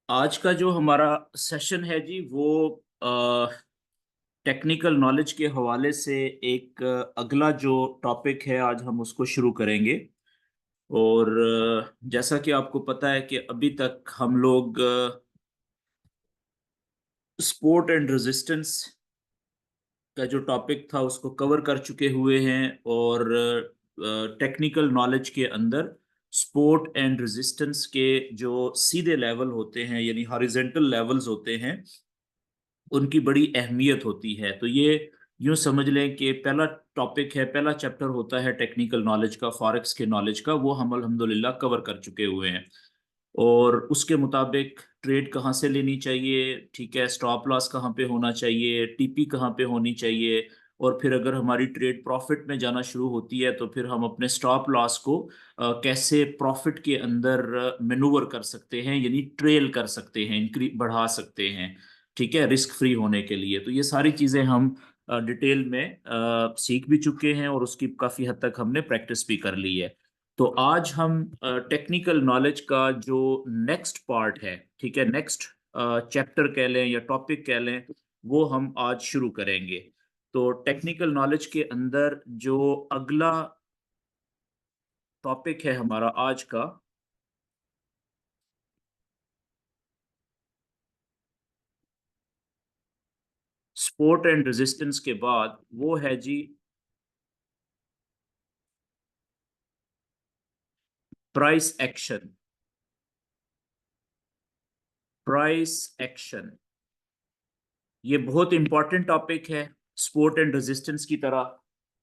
आज का जो हमारा सेशन है जी वो टेक्निकल नॉलेज के हवाले से एक अगला जो टॉपिक है आज हम उसको शुरू करेंगे। और जैसा कि आपको पता है कि अभी तक हम लोग स्पोर्ट एंड रेजिस्टेंस का जो टॉपिक था उसको कवर कर चुके हुए हैं। और टेक्निकल नॉलेज के अंदर स्पोर्ट एंड रेजिस्टेंस के जो सीधे लेवल होते हैं यानी हॉरिजेंटल लेवल्स होते हैं उनकी बड़ी अहमियत होती है। तो ये यूं समझ लें कि पहला टॉपिक है, पहला चैप्टर होता है टेक्निकल नॉलेज का, फॉरेक्स के नॉलेज का, वो हम अल्हम्दुलिल्लाह कवर कर चुके हुए हैं। और उसके मुताबिक ट्रेड कहाँ से लेनी चाहिए, ठीक है, स्टॉप लॉस कहाँ पे होना चाहिए, टीपी कहाँ पे होनी चाहिए। और फिर अगर हमारी ट्रेड प्रॉफिट में जाना शुरू होती है तो फिर हम अपने स्टॉप लॉस को कैसे प्रॉफिट के अंदर मैनूवर कर सकते हैं, यानी ट्रेल कर सकते हैं, इंक्री बढ़ा सकते हैं, ठीक है, रिस्क फ्री होने के लिए। तो ये सारी चीजें हम डिटेल में सीख भी चुके हैं और उसकी काफी हद तक हमने प्रैक्टिस भी कर ली है। तो आज हम टेक्निकल नॉलेज का जो नेक्स्ट पार्ट है, ठीक है, नेक्स्ट चैप्टर कह लें या टॉपिक कह लें, वो हम आज शुरू करेंगे। तो टेक्निकल नॉलेज के अंदर जो अगला टॉपिक है हमारा आज का, सपोर्ट एंड रेजिस्टेंस के बाद, वो है जी प्राइस एक्शन। प्राइस एक्शन ये बहुत इंपॉर्टेंट टॉपिक है स्पोर्ट एंड रेजिस्टेंस की तरह।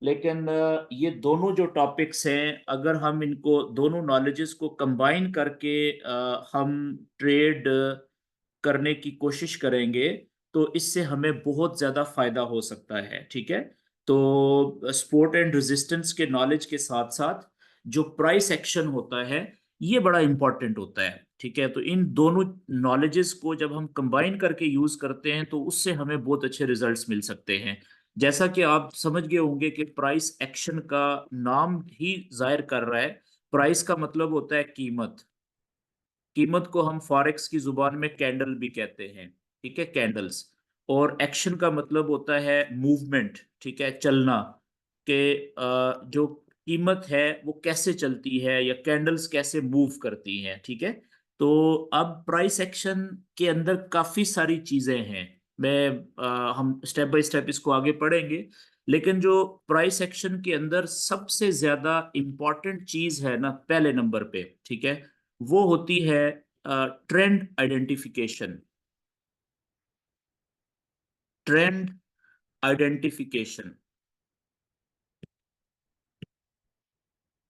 लेकिन ये दोनों जो टॉपिक्स हैं, अगर हम इनको दोनों नॉलेजेस को कंबाइन करके हम ट्रेड करने की कोशिश करेंगे तो इससे हमें बहुत ज्यादा फायदा हो सकता है, ठीक है। तो स्पोर्ट एंड रेजिस्टेंस के नॉलेज के साथ साथ जो प्राइस एक्शन होता है ये बड़ा इंपॉर्टेंट होता है, ठीक है। तो इन दोनों नॉलेजेस को जब हम कंबाइन करके यूज करते हैं तो उससे हमें बहुत अच्छे रिजल्ट्स मिल सकते हैं। जैसा कि आप समझ गए होंगे कि प्राइस एक्शन का नाम ही जाहिर कर रहा है। प्राइस का मतलब होता है कीमत। कीमत को हम फॉरेक्स की जुबान में कैंडल भी कहते हैं, ठीक है, कैंडल्स। और एक्शन का मतलब होता है मूवमेंट, ठीक है, चलना। के जो कीमत है वो कैसे चलती है या कैंडल्स कैसे मूव करती हैं, ठीक है। तो अब प्राइस एक्शन के अंदर काफी सारी चीजें हैं। हम स्टेप बाय स्टेप इसको आगे पढ़ेंगे। लेकिन जो प्राइस एक्शन के अंदर सबसे ज्यादा इंपॉर्टेंट चीज है ना, पहले नंबर पे, ठीक है, वो होती है ट्रेंड आइडेंटिफिकेशन। ट्रेंड आइडेंटिफिकेशन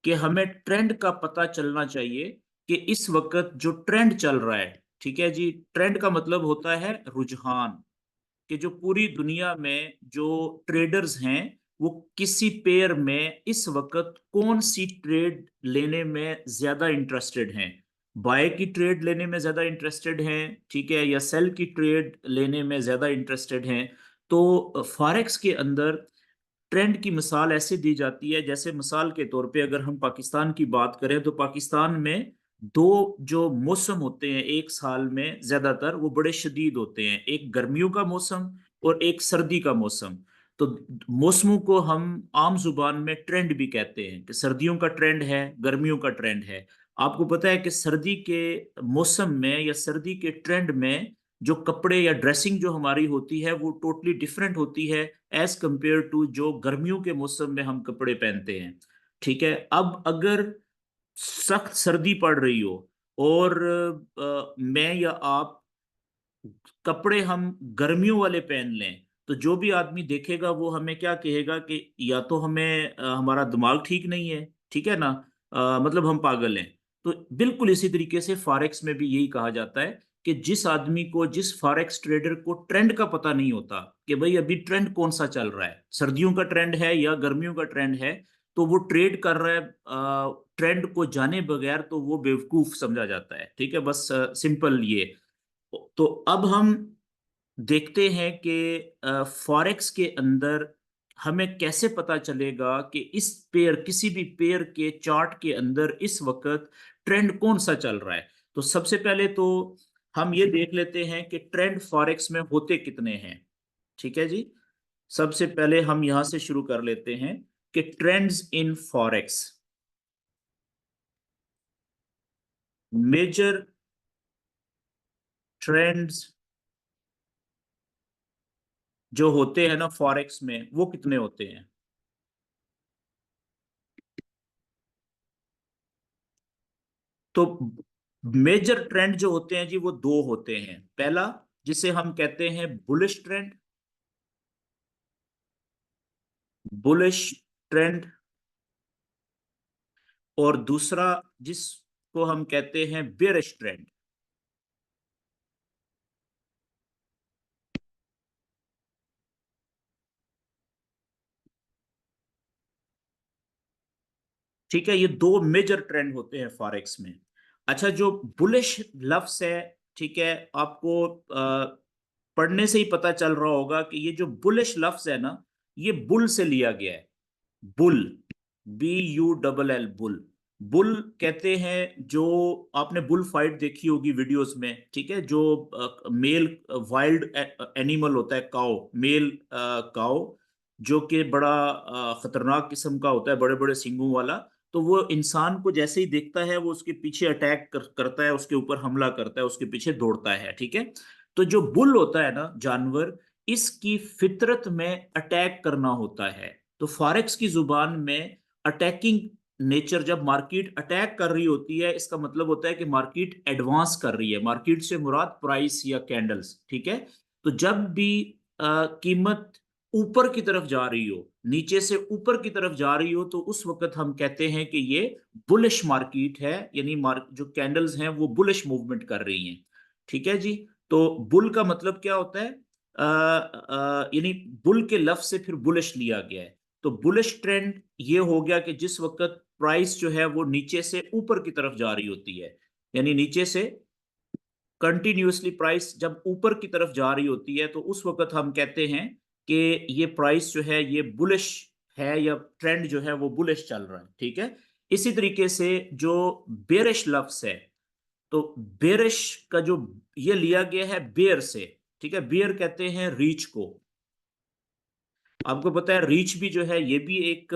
कि हमें ट्रेंड का पता चलना चाहिए कि इस वक्त जो ट्रेंड चल रहा है, ठीक है जी, ट्रेंड का मतलब होता है रुझान। कि जो पूरी दुनिया में जो ट्रेडर्स हैं वो किसी पेयर में इस वक्त कौन सी ट्रेड लेने में ज्यादा इंटरेस्टेड हैं। बाय की ट्रेड लेने में ज्यादा इंटरेस्टेड हैं, ठीक है, या सेल की ट्रेड लेने में ज्यादा इंटरेस्टेड हैं। तो फॉरेक्स के अंदर ट्रेंड की मिसाल ऐसे दी जाती है, जैसे मिसाल के तौर पे अगर हम पाकिस्तान की बात करें तो पाकिस्तान में दो जो मौसम होते हैं एक साल में ज्यादातर, वो बड़े शदीद होते हैं। एक गर्मियों का मौसम और एक सर्दी का मौसम। तो मौसमों को हम आम जुबान में ट्रेंड भी कहते हैं कि सर्दियों का ट्रेंड है, गर्मियों का ट्रेंड है। आपको पता है कि सर्दी के मौसम में या सर्दी के ट्रेंड में जो कपड़े या ड्रेसिंग जो हमारी होती है वो टोटली डिफरेंट होती है एज कंपेयर टू जो गर्मियों के मौसम में हम कपड़े पहनते हैं, ठीक है। अब अगर सख्त सर्दी पड़ रही हो और मैं या आप कपड़े हम गर्मियों वाले पहन लें, तो जो भी आदमी देखेगा वो हमें क्या कहेगा कि या तो हमें हमारा दिमाग ठीक नहीं है, ठीक है ना, मतलब हम पागल हैं। तो बिल्कुल इसी तरीके से फॉरेक्स में भी यही कहा जाता है कि जिस आदमी को, जिस फॉरेक्स ट्रेडर को ट्रेंड का पता नहीं होता कि भाई अभी ट्रेंड कौन सा चल रहा है, सर्दियों का ट्रेंड है या गर्मियों का ट्रेंड है, तो वो ट्रेड कर रहा है ट्रेंड को जाने बगैर, तो वो बेवकूफ समझा जाता है, ठीक है। बस सिंपल ये। तो अब हम देखते हैं कि फॉरेक्स के अंदर हमें कैसे पता चलेगा कि इस पेयर, किसी भी पेयर के चार्ट के अंदर इस वक्त ट्रेंड कौन सा चल रहा है। तो सबसे पहले तो हम ये देख लेते हैं कि ट्रेंड फॉरेक्स में होते कितने हैं। ठीक है जी। सबसे पहले हम यहां से शुरू कर लेते हैं कि trends in forex, major trends जो होते हैं ना फॉरेक्स में, वो कितने होते हैं। तो मेजर ट्रेंड जो होते हैं जी वो दो होते हैं। पहला, जिसे हम कहते हैं बुलिश ट्रेंड, बुलिश ट्रेंड। और दूसरा जिसको हम कहते हैं बेरिश ट्रेंड। ठीक है, ये दो मेजर ट्रेंड होते हैं फॉरेक्स में। अच्छा, जो बुलिश लफ्ज है, ठीक है, आपको पढ़ने से ही पता चल रहा होगा कि ये जो बुलिश लफ्ज है ना, ये बुल से लिया गया है। Bull, BULL, bull. बुल कहते हैं, जो आपने बुल फाइट देखी होगी वीडियोस में, ठीक है, जो मेल वाइल्ड एनिमल होता है, काओ, मेल काओ, जो कि बड़ा खतरनाक किस्म का होता है, बड़े बड़े सींगों वाला। तो वो इंसान को जैसे ही देखता है वो उसके पीछे अटैक करता है, उसके ऊपर हमला करता है, उसके पीछे दौड़ता है। ठीक है। तो जो बुल होता है ना जानवर, इसकी फितरत में अटैक करना होता है। तो फॉरेक्स की जुबान में अटैकिंग नेचर, जब मार्केट अटैक कर रही होती है, इसका मतलब होता है कि मार्केट एडवांस कर रही है। मार्केट से मुराद प्राइस या कैंडल्स। ठीक है। तो जब भी कीमत ऊपर की तरफ जा रही हो, नीचे से ऊपर की तरफ जा रही हो, तो उस वक्त हम कहते हैं कि ये बुलिश मार्केट है, यानी जो कैंडल्स हैं वो बुलिश मूवमेंट कर रही हैं। ठीक है जी। तो बुल का मतलब क्या होता है, यानी बुल के लफ्ज से फिर बुलिश लिया गया है। तो बुलिश ट्रेंड ये हो गया कि जिस वक्त प्राइस जो है वो नीचे से ऊपर की तरफ जा रही होती है, यानी नीचे से कंटिन्यूअसली प्राइस जब ऊपर की तरफ जा रही होती है, तो उस वक्त हम कहते हैं कि ये प्राइस जो है ये बुलिश है, या ट्रेंड जो है वो बुलिश चल रहा है। ठीक है। इसी तरीके से जो बेरिश लफ्ज है, तो बेरिश का जो ये लिया गया है बेयर से। ठीक है। बेयर कहते हैं रीछ को। आपको पता है रीछ भी जो है ये भी एक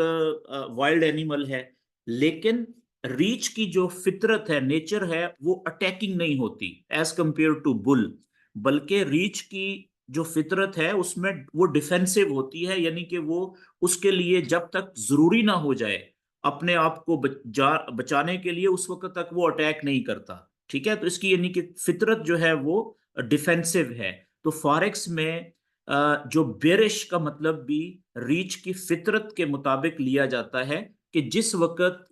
वाइल्ड एनिमल है, लेकिन रीछ की जो फितरत है, नेचर है, वो अटैकिंग नहीं होती एज कंपेयर टू बुल। बल्कि रीछ की जो फितरत है उसमें वो डिफेंसिव होती है, यानी कि वो उसके लिए जब तक जरूरी ना हो जाए अपने आप को बचाने के लिए, उस वक्त तक वो अटैक नहीं करता। ठीक है। तो इसकी यानी कि फितरत जो है वो डिफेंसिव है। तो फॉरेक्स में जो बेरिश का मतलब भी रीच की फितरत के मुताबिक लिया जाता है, कि जिस वक्त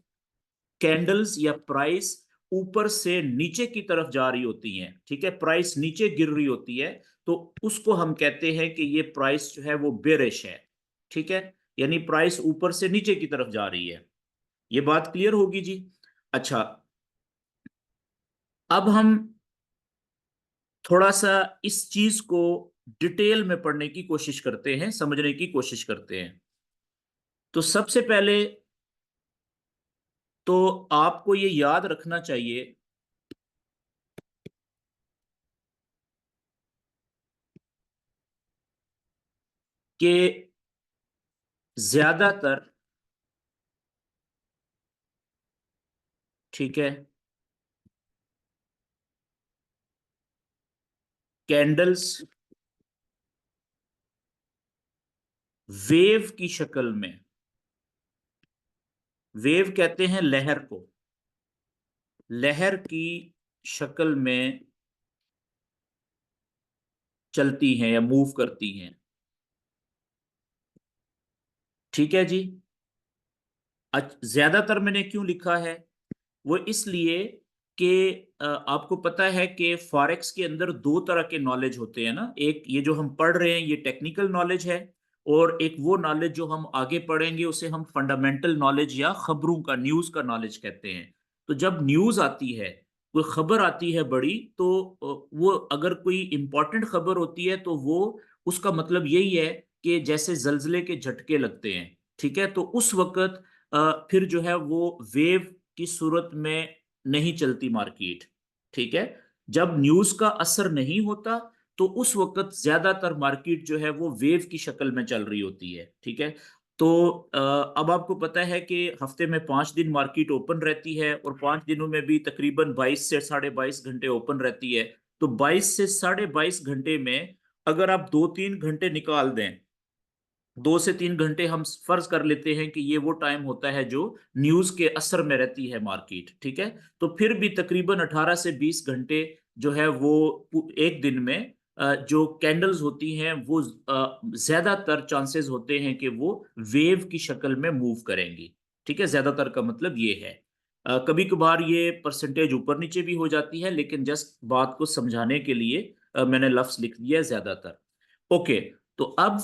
कैंडल्स या प्राइस ऊपर से नीचे की तरफ जा रही होती हैं, ठीक है, प्राइस नीचे गिर रही होती है, तो उसको हम कहते हैं कि ये प्राइस जो है वो बेरिश है। ठीक है। यानी प्राइस ऊपर से नीचे की तरफ जा रही है। ये बात क्लियर होगी जी। अच्छा, अब हम थोड़ा सा इस चीज को डिटेल में पढ़ने की कोशिश करते हैं, समझने की कोशिश करते हैं। तो सबसे पहले तो आपको ये याद रखना चाहिए कि ज्यादातर, ठीक है, कैंडल्स वेव की शक्ल में, वेव कहते हैं लहर को, लहर की शक्ल में चलती हैं या मूव करती हैं। ठीक है जी। ज्यादातर मैंने क्यों लिखा है, वो इसलिए कि आपको पता है कि फॉरेक्स के अंदर दो तरह के नॉलेज होते हैं ना। एक ये जो हम पढ़ रहे हैं ये टेक्निकल नॉलेज है, और एक वो नॉलेज जो हम आगे पढ़ेंगे उसे हम फंडामेंटल नॉलेज या खबरों का, न्यूज का नॉलेज कहते हैं। तो जब न्यूज आती है, कोई खबर आती है बड़ी, तो वो अगर कोई इंपॉर्टेंट खबर होती है तो वो, उसका मतलब यही है कि जैसे जलजले के झटके लगते हैं। ठीक है। तो उस वक्त फिर जो है वो वेव की सूरत में नहीं चलती मार्केट। ठीक है। जब न्यूज का असर नहीं होता तो उस वक्त ज्यादातर मार्केट जो है वो वेव की शक्ल में चल रही होती है, ठीक है। तो अब आपको पता है कि हफ्ते में 5 दिन मार्केट ओपन रहती है और 5 दिनों में भी तकरीबन 22 से 22.5 घंटे ओपन रहती है। तो 22 से 22.5 घंटे में अगर आप 2-3 घंटे निकाल दें, 2 से 3 घंटे हम फर्ज कर लेते हैं कि ये वो टाइम होता है जो न्यूज के असर में रहती है मार्केट, ठीक है। तो फिर भी तकरीबन 18 से 20 घंटे जो है वो एक दिन में जो कैंडल्स होती हैं वो ज्यादातर चांसेस होते हैं कि वो वेव की शक्ल में मूव करेंगी, ठीक है। ज्यादातर का मतलब ये है, कभी कभार ये परसेंटेज ऊपर नीचे भी हो जाती है, लेकिन जस्ट बात को समझाने के लिए मैंने लफ्ज लिख दिया है ज्यादातर। ओके, तो अब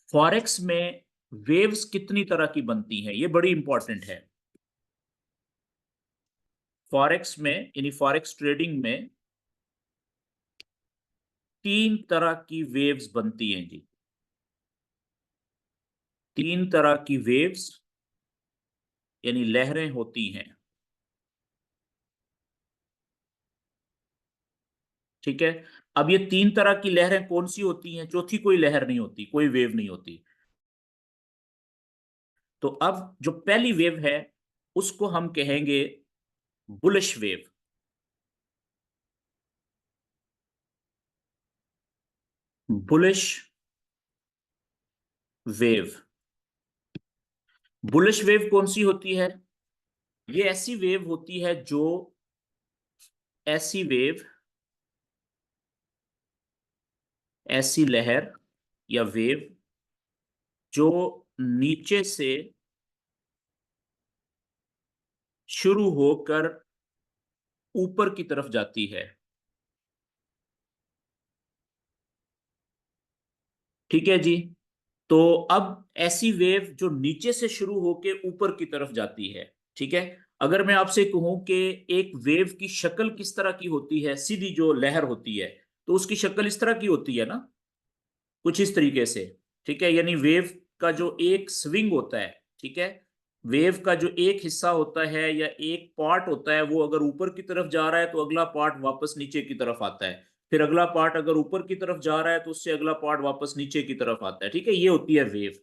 फॉरेक्स में वेव्स कितनी तरह की बनती हैं, ये बड़ी इंपॉर्टेंट है। फॉरेक्स में यानी फॉरेक्स ट्रेडिंग में 3 तरह की वेव्स बनती हैं जी। 3 तरह की वेव्स यानी लहरें होती हैं, ठीक है। अब ये 3 तरह की लहरें कौन सी होती हैं? चौथी कोई लहर नहीं होती, कोई वेव नहीं होती। तो अब जो पहली वेव है उसको हम कहेंगे bullish wave. Bullish wave. Bullish wave कौन सी होती है? ये ऐसी वेव होती है जो ऐसी वेव, ऐसी लहर या वेव जो नीचे से शुरू होकर ऊपर की तरफ जाती है, ठीक है जी। तो अब ऐसी वेव जो नीचे से शुरू होकर ऊपर की तरफ जाती है, ठीक है। अगर मैं आपसे कहूं कि एक वेव की शक्ल किस तरह की होती है, सीधी जो लहर होती है, तो उसकी शक्ल इस तरह की होती है ना, कुछ इस तरीके से, ठीक है। यानी वेव का जो एक स्विंग होता है, ठीक है, वेव का जो एक हिस्सा होता है या एक पार्ट होता है वो अगर ऊपर की तरफ जा रहा है तो अगला पार्ट वापस नीचे की तरफ आता है, फिर अगला पार्ट अगर ऊपर की तरफ जा रहा है तो उससे अगला पार्ट वापस नीचे की तरफ आता है, ठीक है। ये होती है वेव।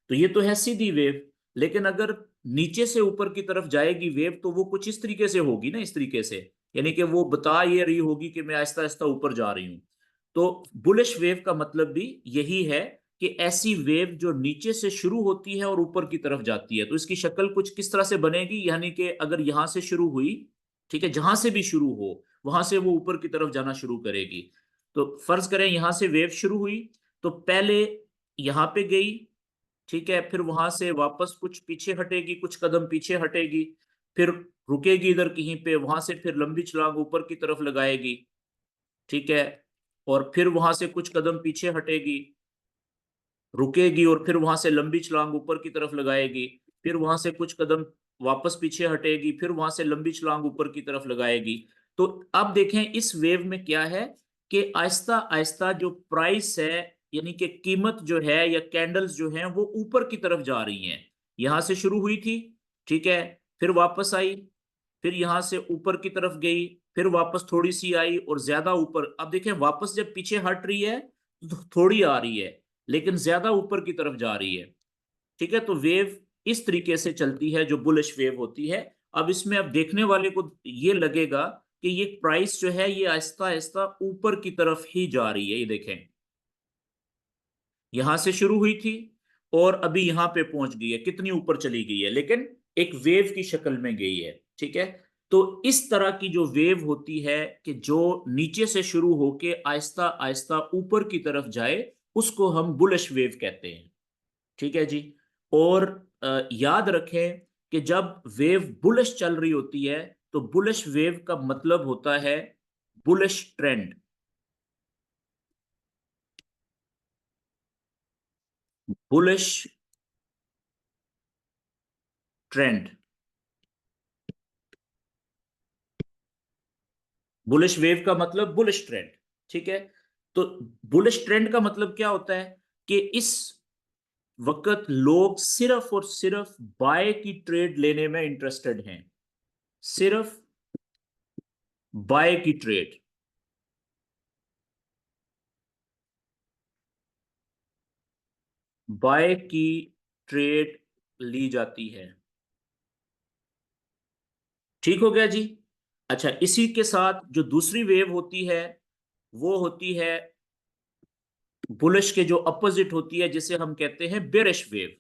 तो ये तो है सीधी वेव, लेकिन अगर नीचे से ऊपर की तरफ जाएगी वेव तो वो कुछ इस तरीके से होगी ना, इस तरीके से, यानी कि वो बता ये रही होगी कि मैं आहिस्ता आहिस्ता ऊपर जा रही हूँ। तो बुलिश वेव का मतलब भी यही है कि ऐसी वेव जो नीचे से शुरू होती है और ऊपर की तरफ जाती है। तो इसकी शक्ल कुछ किस तरह से बनेगी, यानी कि अगर यहां से शुरू हुई, ठीक है, जहां से भी शुरू हो वहां से वो ऊपर की तरफ जाना शुरू करेगी। तो फर्ज करें यहां से वेव शुरू हुई, तो पहले यहां पे गई, ठीक है, फिर वहां से वापस कुछ पीछे हटेगी, कुछ कदम पीछे हटेगी, फिर रुकेगी इधर कहीं पे, वहां से फिर लंबी छलांग ऊपर की तरफ लगाएगी, ठीक है, और फिर वहां से कुछ कदम पीछे हटेगी, रुकेगी, और फिर वहां से लंबी छलांग ऊपर की तरफ लगाएगी, फिर वहां से कुछ कदम वापस पीछे हटेगी, फिर वहां से लंबी छलांग ऊपर की तरफ लगाएगी। तो अब देखें इस वेव में क्या है कि आहिस्ता आहिस्ता जो प्राइस है, यानी कि कीमत जो है या कैंडल्स जो हैं वो ऊपर की तरफ जा रही हैं। यहां से शुरू हुई थी, ठीक है, फिर वापस आई, फिर यहां से ऊपर की तरफ गई, फिर वापस थोड़ी सी आई और ज्यादा ऊपर। अब देखें वापस जब पीछे हट रही है तो थोड़ी आ रही है, लेकिन ज्यादा ऊपर की तरफ जा रही है, ठीक है। तो वेव इस तरीके से चलती है जो बुलिश वेव होती है। अब इसमें अब देखने वाले को ये लगेगा कि ये प्राइस जो है ये आहिस्ता आहिस्ता ऊपर की तरफ ही जा रही है। ये देखें यहां से शुरू हुई थी और अभी यहां पे पहुंच गई है, कितनी ऊपर चली गई है, लेकिन एक वेव की शक्ल में गई है, ठीक है। तो इस तरह की जो वेव होती है कि जो नीचे से शुरू होके आहिस्ता आहिस्ता ऊपर की तरफ जाए, उसको हम बुलिश वेव कहते हैं, ठीक है जी। और याद रखें कि जब वेव बुलिश चल रही होती है तो बुलिश वेव का मतलब होता है bullish trend. Bullish trend, bullish wave का मतलब बुलिश ट्रेंड, ठीक है। तो बुलिश ट्रेंड का मतलब क्या होता है कि इस वक्त लोग सिर्फ और सिर्फ बाय की ट्रेड लेने में इंटरेस्टेड हैं, सिर्फ बाय की ट्रेड, बाय की ट्रेड ली जाती है। ठीक हो गया जी। अच्छा, इसी के साथ जो दूसरी वेव होती है वो होती है बुलिश के जो अपोजिट होती है, जिसे हम कहते हैं बेरिश वेव।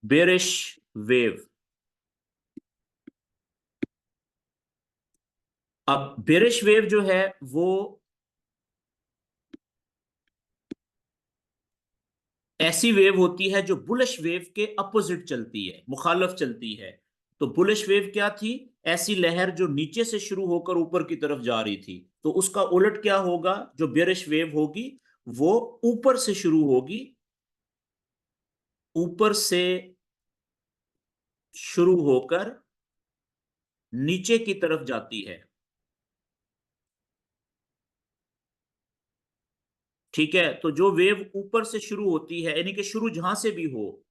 Bearish wave. अब बेरिश वेव जो है वो ऐसी वेव होती है जो बुलिश वेव के अपोजिट चलती है, मुखालफ चलती है। तो बुलिश वेव क्या थी? ऐसी लहर जो नीचे से शुरू होकर ऊपर की तरफ जा रही थी। तो उसका उलट क्या होगा? जो बेरिश वेव होगी वो ऊपर से शुरू होगी, ऊपर से शुरू होकर नीचे की तरफ जाती है। ठीक है, तो जो वेव ऊपर से शुरू होती है, यानी कि शुरू जहां से भी हो,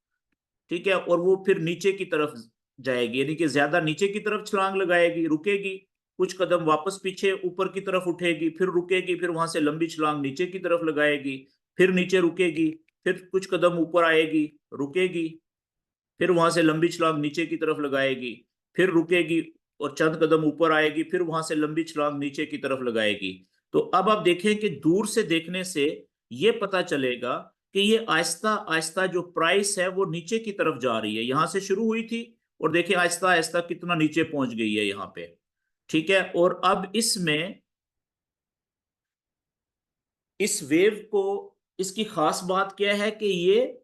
ठीक है, और वो फिर नीचे की तरफ जाएगी, यानी कि ज्यादा नीचे की तरफ छलांग लगाएगी, रुकेगी, कुछ कदम वापस पीछे ऊपर की तरफ उठेगी, फिर रुकेगी, फिर वहां से लंबी छलांग नीचे की तरफ लगाएगी, फिर नीचे रुकेगी, फिर कुछ कदम ऊपर आएगी, रुकेगी, फिर वहां से लंबी छलांग नीचे की तरफ लगाएगी, फिर रुकेगी और चंद कदम ऊपर आएगी, फिर वहां से लंबी छलांग नीचे की तरफ लगाएगी। तो अब आप देखें कि दूर से देखने से ये पता चलेगा कि ये आहिस्ता आहिस्ता जो प्राइस है वो नीचे की तरफ जा रही है। यहां से शुरू हुई थी और देखिए आहिस्ता आहिस्ता कितना नीचे पहुंच गई है यहाँ पे। ठीक है, और अब इसमें इस वेव को, इसकी खास बात क्या है कि ये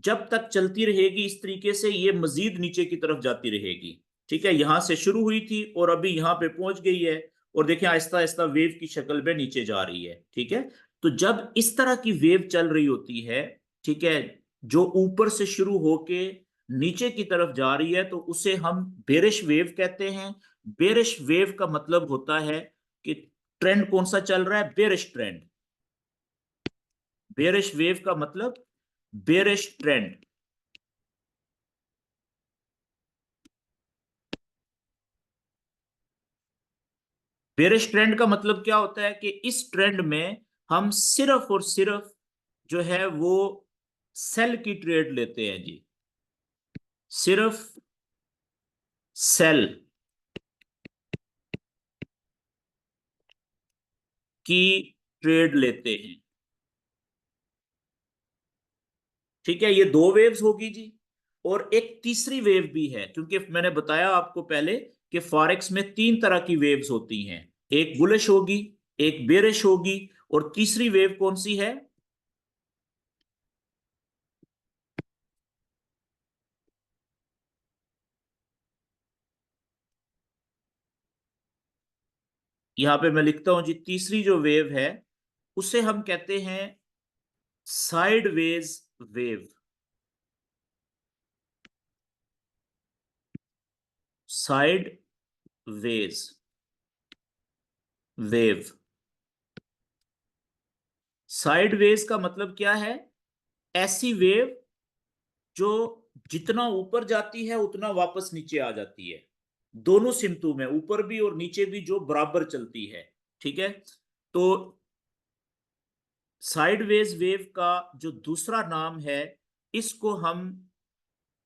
जब तक चलती रहेगी इस तरीके से, ये मजीद नीचे की तरफ जाती रहेगी। ठीक है, यहां से शुरू हुई थी और अभी यहां पे पहुंच गई है, और देखिए आहिस्ता आहिस्ता वेव की शक्ल में नीचे जा रही है। ठीक है, तो जब इस तरह की वेव चल रही होती है, ठीक है, जो ऊपर से शुरू होके नीचे की तरफ जा रही है, तो उसे हम बेरिश वेव कहते हैं। बेरिश वेव का मतलब होता है कि ट्रेंड कौन सा चल रहा है? Bearish trend. बेरिश वेव का मतलब बेरिश ट्रेंड। बेरिश ट्रेंड का मतलब क्या होता है कि इस ट्रेंड में हम सिर्फ और सिर्फ जो है वो सेल की ट्रेड लेते हैं जी। सिर्फ सेल की ट्रेड लेते हैं। ठीक है, ये दो वेव्स होगी जी। और एक तीसरी वेव भी है, क्योंकि मैंने बताया आपको पहले कि फॉरेक्स में तीन तरह की वेव्स होती हैं। एक बुलिश होगी, एक बेरिश होगी, और तीसरी वेव कौन सी है? यहां पे मैं लिखता हूं जी, तीसरी जो वेव है उसे हम कहते हैं sideways wave. Sideways wave. Sideways का मतलब क्या है? ऐसी वेव जो जितना ऊपर जाती है उतना वापस नीचे आ जाती है। दोनों सिमतों में, ऊपर भी और नीचे भी, जो बराबर चलती है। ठीक है, तो साइडवेज वेव का जो दूसरा नाम है, इसको हम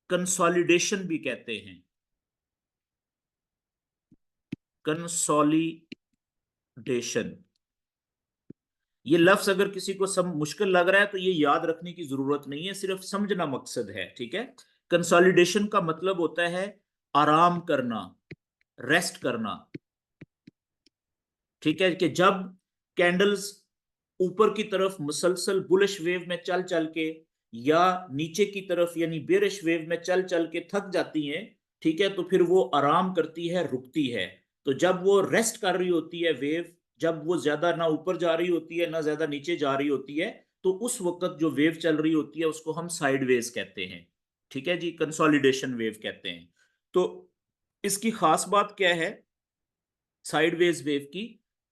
कंसोलिडेशन भी कहते हैं। कंसोलिडेशन। ये लफ्ज अगर किसी को मुश्किल लग रहा है तो ये याद रखने की जरूरत नहीं है, सिर्फ समझना मकसद है। ठीक है, कंसोलिडेशन का मतलब होता है आराम करना, रेस्ट करना। ठीक है, कि जब कैंडल्स ऊपर की तरफ मुसलसल बुलिश वेव में चल चल के, या नीचे की तरफ यानी बेरिश वेव में चल चल के थक जाती हैं, ठीक है, तो फिर वो आराम करती है, रुकती है। तो जब वो रेस्ट कर रही होती है वेव, जब वो ज्यादा ना ऊपर जा रही होती है ना ज्यादा नीचे जा रही होती है, तो उस वक्त जो वेव चल रही होती है उसको हम साइडवेज कहते हैं। ठीक है जी, कंसोलिडेशन वेव कहते हैं। तो इसकी खास बात क्या है साइडवेज वेव की?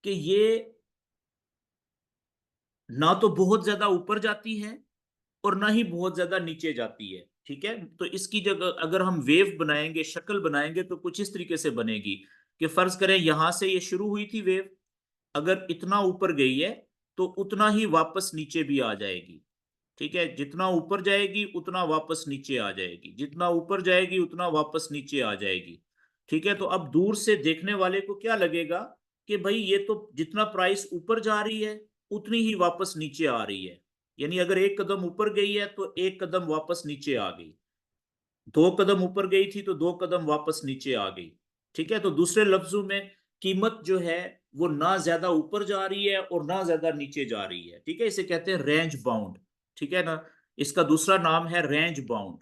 कि ये ना तो बहुत ज्यादा ऊपर जाती है और ना ही बहुत ज्यादा नीचे जाती है। ठीक है, तो इसकी जगह अगर हम वेव बनाएंगे, शक्ल बनाएंगे, तो कुछ इस तरीके से बनेगी कि फर्ज करें यहां से ये शुरू हुई थी वेव, अगर इतना ऊपर गई है तो उतना ही वापस नीचे भी आ जाएगी। ठीक है, जितना ऊपर जाएगी उतना वापस नीचे आ जाएगी, जितना ऊपर जाएगी उतना वापस नीचे आ जाएगी। ठीक है, तो अब दूर से देखने वाले को क्या लगेगा कि भाई ये तो जितना प्राइस ऊपर जा रही है उतनी ही वापस नीचे आ रही है। यानी अगर एक कदम ऊपर गई है तो एक कदम वापस नीचे आ गई, दो कदम ऊपर गई थी तो दो कदम वापस नीचे आ गई। ठीक है, तो दूसरे लफ्जों में कीमत जो है वो ना ज्यादा ऊपर जा रही है और ना ज्यादा नीचे जा रही है। ठीक है, इसे कहते हैं रेंज बाउंड। ठीक है ना, इसका दूसरा नाम है रेंज बाउंड।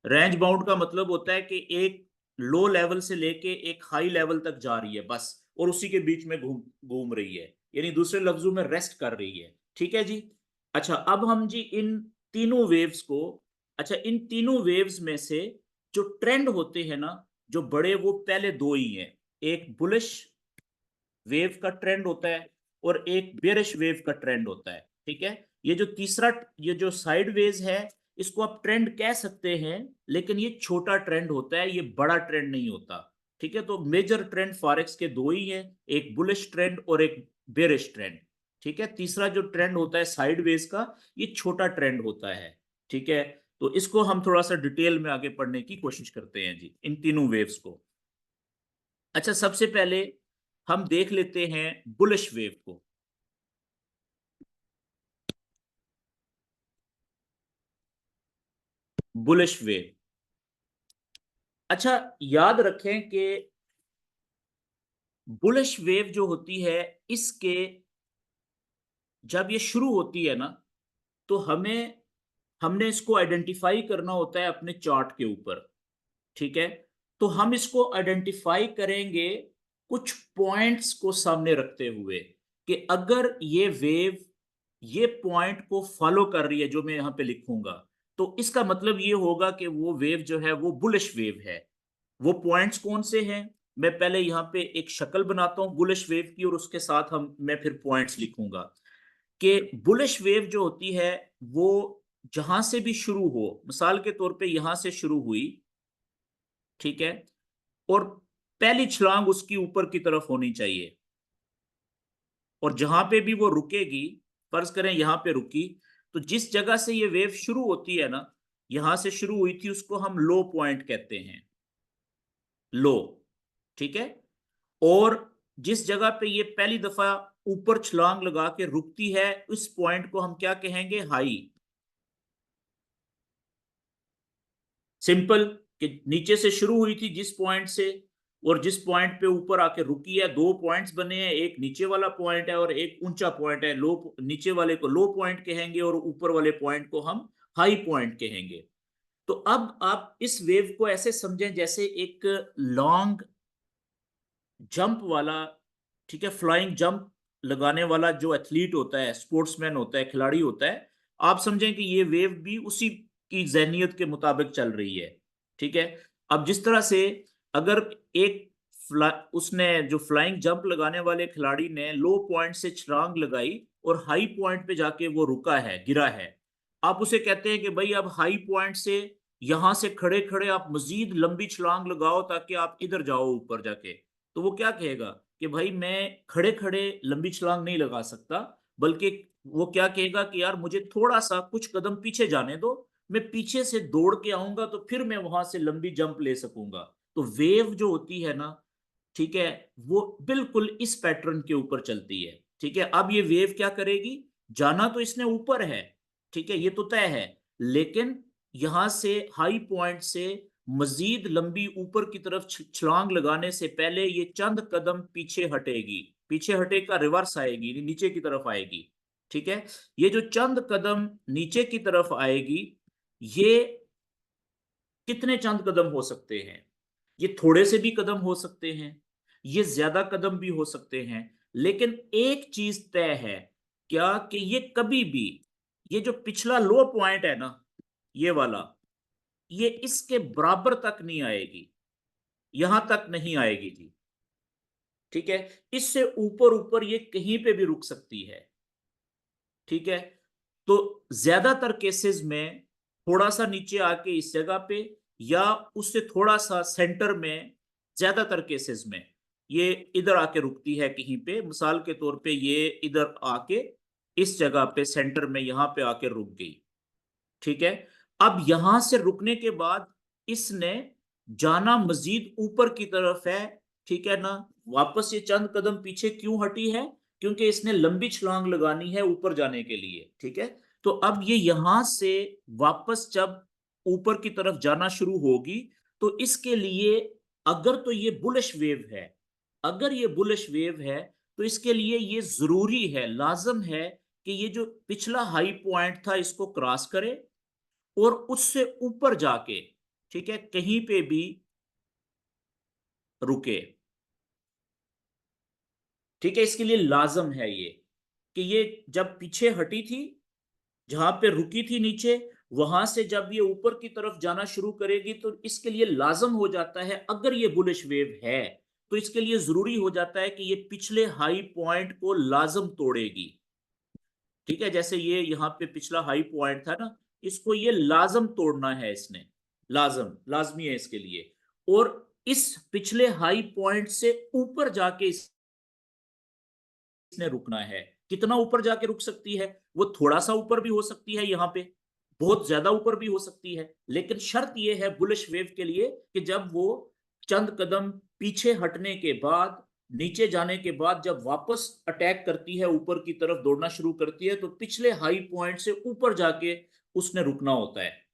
रेंज बाउंड का मतलब होता है कि एक लो लेवल से लेके एक हाई लेवल तक जा रही है बस, और उसी के बीच में घूम घूम रही है, यानी दूसरे लफ्जों में रेस्ट कर रही है। ठीक है जी। अच्छा, अब हम जी इन तीनों वेव्स को, अच्छा इन तीनों वेव्स में से जो ट्रेंड होते हैं ना, जो बड़े, वो पहले दो ही हैं। एक बुलिश वेव का ट्रेंड होता है और एक बेरिश वेव का ट्रेंड होता है। ठीक है, ये जो तीसरा, ये जो साइडवेज है, इसको आप ट्रेंड कह सकते हैं, लेकिन ये छोटा ट्रेंड होता है, ये बड़ा ट्रेंड नहीं होता। ठीक है, तो मेजर ट्रेंड फॉरेक्स के दो ही हैं, एक बुलिश ट्रेंड और एक बेरिश ट्रेंड। ठीक है, तीसरा जो ट्रेंड होता है साइडवेज का, ये छोटा ट्रेंड होता है। ठीक है, तो इसको हम थोड़ा सा डिटेल में आगे पढ़ने की कोशिश करते हैं जी, इन तीनों वेव्स को। अच्छा, सबसे पहले हम देख लेते हैं बुलिश वेव को। बुलिश वेव, अच्छा याद रखें कि बुलिश वेव जो होती है, इसके जब ये शुरू होती है ना, तो हमने इसको आइडेंटिफाई करना होता है अपने चार्ट के ऊपर। ठीक है, तो हम इसको आइडेंटिफाई करेंगे कुछ पॉइंट्स को सामने रखते हुए, कि अगर ये वेव ये पॉइंट को फॉलो कर रही है जो मैं यहां पे लिखूंगा, तो इसका मतलब ये होगा कि वो वेव जो है वो बुलिश वेव है। वो पॉइंट्स कौन से हैं, मैं पहले यहाँ पे एक शक्ल बनाता हूँ बुलिश वेव की, और उसके साथ हम मैं फिर पॉइंट्स लिखूंगा। कि बुलिश वेव जो होती है वो जहां से भी शुरू हो, मिसाल के तौर पे यहां से शुरू हुई, ठीक है, और पहली छलांग उसकी ऊपर की तरफ होनी चाहिए, और जहां पे भी वो रुकेगी, फर्ज करें यहां पे रुकी, तो जिस जगह से ये वेव शुरू होती है ना, यहां से शुरू हुई थी, उसको हम लो पॉइंट कहते हैं, लो। ठीक है, और जिस जगह पे ये पहली दफा ऊपर छलांग लगा के रुकती है, उस पॉइंट को हम क्या कहेंगे, हाई। सिंपल, कि नीचे से शुरू हुई थी जिस पॉइंट से, और जिस पॉइंट पे ऊपर आके रुकी है, दो पॉइंट्स बने हैं, एक नीचे वाला पॉइंट है और एक ऊंचा पॉइंट है। लो, नीचे वाले को लो पॉइंट कहेंगे और ऊपर वाले पॉइंट को हम हाई पॉइंट कहेंगे। तो अब आप इस वेव को ऐसे समझें जैसे एक लॉन्ग जंप वाला, ठीक है, फ्लाइंग जंप लगाने वाला जो एथलीट होता है, स्पोर्ट्समैन होता है, खिलाड़ी होता है, आप समझें कि ये वेव भी उसी की जहनियत के मुताबिक चल रही है। ठीक है, अब जिस तरह से अगर एक उसने जो फ्लाइंग जंप लगाने वाले खिलाड़ी ने लो पॉइंट से छलांग लगाई और हाई पॉइंट पे जाके वो रुका है, गिरा है, आप उसे कहते हैं कि भाई अब हाई पॉइंट से यहां से खड़े खड़े आप मजीद लंबी छलांग लगाओ ताकि आप इधर जाओ ऊपर जाके। तो वो क्या कहेगा कि भाई मैं खड़े खड़े लंबी छलांग नहीं लगा सकता, बल्कि वो क्या कहेगा कि यार मुझे थोड़ा सा कुछ कदम पीछे जाने दो, मैं पीछे से दौड़ के आऊंगा तो फिर मैं वहां से लंबी जंप ले सकूंगा। तो वेव जो होती है ना, ठीक है, वो बिल्कुल इस पैटर्न के ऊपर चलती है। ठीक है, अब ये वेव क्या करेगी, जाना तो इसने ऊपर है, ठीक है, ये तो तय है, लेकिन यहां से हाई पॉइंट से मजीद लंबी ऊपर की तरफ छलांग लगाने से पहले ये चंद कदम पीछे हटेगी, पीछे हटेगा, रिवर्स आएगी, नीचे की तरफ आएगी। ठीक है, ये जो चंद कदम नीचे की तरफ आएगी, ये कितने चंद कदम हो सकते हैं, ये थोड़े से भी कदम हो सकते हैं, ये ज्यादा कदम भी हो सकते हैं, लेकिन एक चीज तय है, क्या, कि ये कभी भी, ये जो पिछला लो पॉइंट है ना, ये वाला, ये इसके बराबर तक नहीं आएगी, यहां तक नहीं आएगी जी। ठीक है, इससे ऊपर ऊपर ये कहीं पे भी रुक सकती है। ठीक है, तो ज्यादातर केसेस में थोड़ा सा नीचे आके इस जगह पे, या उससे थोड़ा सा सेंटर में ज्यादातर केसेस में ये इधर आके रुकती है कहीं पे, मिसाल के तौर पे ये इधर आके इस जगह पे सेंटर में यहां पे आके रुक गई। ठीक है, अब यहां से रुकने के बाद इसने जाना मजीद ऊपर की तरफ है। ठीक है ना, वापस ये चंद कदम पीछे क्यों हटी है? क्योंकि इसने लंबी छलांग लगानी है ऊपर जाने के लिए। ठीक है, तो अब ये यहां से वापस जब ऊपर की तरफ जाना शुरू होगी तो इसके लिए, अगर तो ये बुलिश वेव है, अगर ये बुलिश वेव है तो इसके लिए ये जरूरी है, लाजम है कि ये जो पिछला हाई पॉइंट था इसको क्रॉस करे और उससे ऊपर जाके, ठीक है, कहीं पे भी रुके। ठीक है, इसके लिए लाजम है ये कि ये जब पीछे हटी थी, जहां पे रुकी थी नीचे, वहां से जब ये ऊपर की तरफ जाना शुरू करेगी तो इसके लिए लाजम हो जाता है, अगर ये बुलिश वेव है तो इसके लिए जरूरी हो जाता है कि ये पिछले हाई पॉइंट को लाजम तोड़ेगी। ठीक है, जैसे ये यहाँ पे पिछला हाई पॉइंट था ना, इसको ये लाजम तोड़ना है इसने, लाजम लाजमी है इसके लिए। और इस पिछले हाई पॉइंट से ऊपर जाके इसने रुकना है। कितना ऊपर जाके रुक सकती है? वो थोड़ा सा ऊपर भी हो सकती है, यहाँ पे बहुत ज्यादा ऊपर भी हो सकती है, लेकिन शर्त यह है बुलिश वेव के लिए कि जब वो चंद कदम पीछे हटने के बाद, नीचे जाने के बाद जब वापस अटैक करती है, ऊपर की तरफ दौड़ना शुरू करती है, तो पिछले हाई पॉइंट से ऊपर जाके उसने रुकना होता है।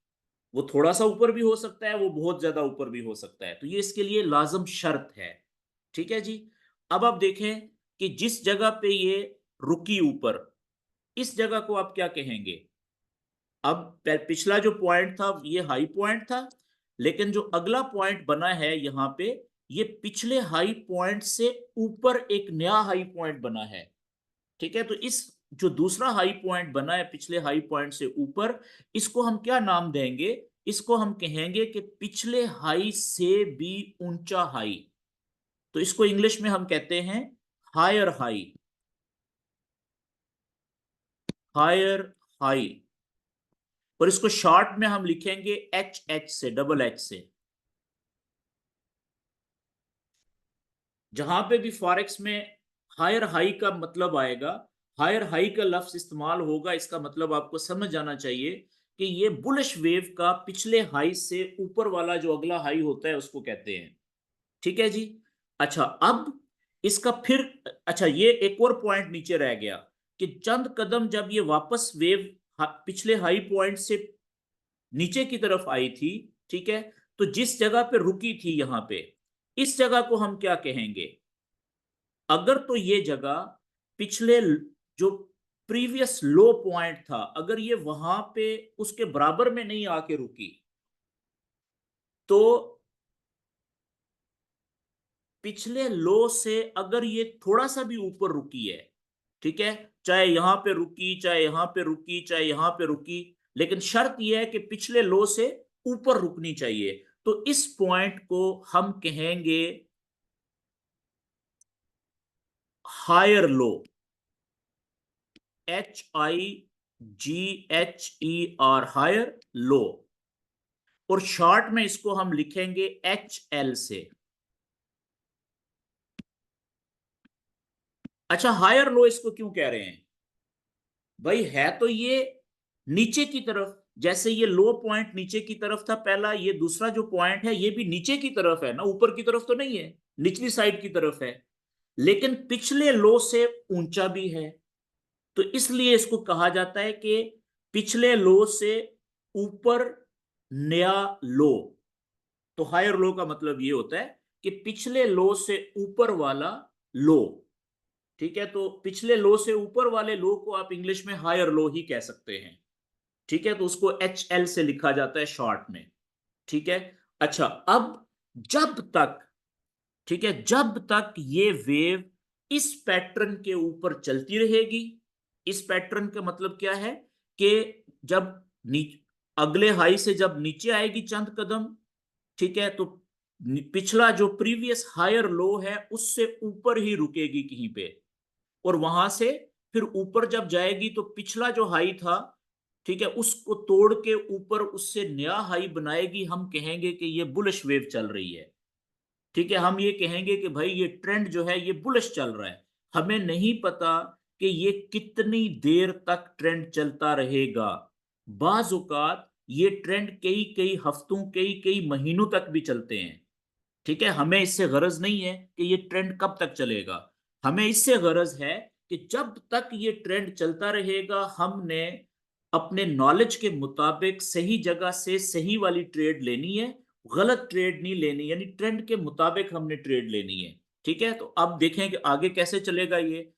वो थोड़ा सा ऊपर भी हो सकता है, वो बहुत ज्यादा ऊपर भी हो सकता है, तो ये इसके लिए लाजम शर्त है। ठीक है जी। अब आप देखें कि जिस जगह पे ये रुकी ऊपर, इस जगह को आप क्या कहेंगे? अब पिछला जो पॉइंट था ये हाई पॉइंट था, लेकिन जो अगला पॉइंट बना है यहाँ पे, ये पिछले हाई पॉइंट से ऊपर एक नया हाई पॉइंट बना है। ठीक है, तो इस जो दूसरा हाई पॉइंट बना है पिछले हाई पॉइंट से ऊपर, इसको हम क्या नाम देंगे? इसको हम कहेंगे कि पिछले हाई से भी ऊंचा हाई। तो इसको इंग्लिश में हम कहते हैं हायर हाई, हायर हाई। और इसको शॉर्ट में हम लिखेंगे एच, एच से, डबल एच से। जहां पे भी फॉरेक्स में हायर हाई का मतलब आएगा, हायर हाई का लफ्ज इस्तेमाल होगा, इसका मतलब आपको समझ जाना चाहिए कि ये बुलिश वेव का पिछले हाई से ऊपर वाला जो अगला हाई होता है उसको कहते हैं। ठीक है जी। अच्छा, अब इसका फिर, अच्छा ये एक और पॉइंट नीचे रह गया कि चंद कदम जब ये वापस वेव पिछले हाई पॉइंट से नीचे की तरफ आई थी, ठीक है, तो जिस जगह पे रुकी थी यहां पे, इस जगह को हम क्या कहेंगे? अगर तो ये जगह पिछले जो प्रीवियस लो पॉइंट था, अगर ये वहां पे उसके बराबर में नहीं आके रुकी, तो पिछले लो से अगर ये थोड़ा सा भी ऊपर रुकी है, ठीक है, चाहे यहां पे रुकी, चाहे यहां पे रुकी, चाहे यहां पे रुकी, लेकिन शर्त यह है कि पिछले लो से ऊपर रुकनी चाहिए, तो इस पॉइंट को हम कहेंगे higher low, HIGHER, higher low. और शॉर्ट में इसको हम लिखेंगे HL से। अच्छा, हायर लो इसको क्यों कह रहे हैं? भाई है तो ये नीचे की तरफ, जैसे ये लो पॉइंट नीचे की तरफ था पहला, ये दूसरा जो पॉइंट है ये भी नीचे की तरफ है ना, ऊपर की तरफ तो नहीं है, निचली साइड की तरफ है, लेकिन पिछले लो से ऊंचा भी है। तो इसलिए इसको कहा जाता है कि पिछले लो से ऊपर नया लो। तो हायर लो का मतलब ये होता है कि पिछले लो से ऊपर वाला लो। ठीक है, तो पिछले लो से ऊपर वाले लो को आप इंग्लिश में हायर लो ही कह सकते हैं। ठीक है, तो उसको HL से लिखा जाता है शॉर्ट में। ठीक है। अच्छा, अब जब तक, ठीक है, जब तक ये वेव इस पैटर्न के ऊपर चलती रहेगी, इस पैटर्न का मतलब क्या है कि जब अगले हाई से जब नीचे आएगी चंद कदम, ठीक है, तो पिछला जो प्रीवियस हायर लो है उससे ऊपर ही रुकेगी कहीं पे, और वहां से फिर ऊपर जब जाएगी तो पिछला जो हाई था, ठीक है, उसको तोड़ के ऊपर उससे नया हाई बनाएगी। हम कहेंगे कि ये बुलिश वेव चल रही है। ठीक है, हम ये कहेंगे कि भाई ये ट्रेंड जो है ये बुलिश चल रहा है। हमें नहीं पता कि ये कितनी देर तक ट्रेंड चलता रहेगा। बाज औकात ये ट्रेंड कई कई हफ्तों, कई कई महीनों तक भी चलते हैं। ठीक है, हमें इससे गरज नहीं है कि ये ट्रेंड कब तक चलेगा। हमें इससे गरज है कि जब तक ये ट्रेंड चलता रहेगा हमने अपने नॉलेज के मुताबिक सही जगह से सही वाली ट्रेड लेनी है। गलत ट्रेड नहीं लेनी, यानी ट्रेंड के मुताबिक हमने ट्रेड लेनी है। ठीक है, तो अब देखें कि आगे कैसे चलेगा ये।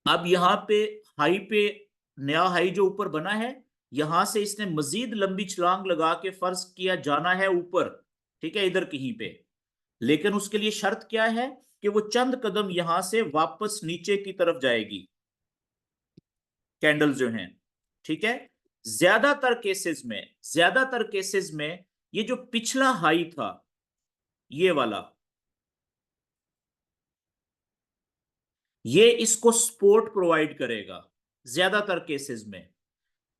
अब यहाँ पे हाई पे, नया हाई जो ऊपर बना है, यहां से इसने मजीद लंबी छलांग लगा के फर्ज किया जाना है ऊपर। ठीक है, इधर कहीं पे। लेकिन उसके लिए शर्त क्या है कि वो चंद कदम यहां से वापस नीचे की तरफ जाएगी, कैंडल जो हैं। ठीक है, ज्यादातर केसेस में ये जो पिछला हाई था, ये वाला, ये इसको सपोर्ट प्रोवाइड करेगा ज्यादातर केसेस में।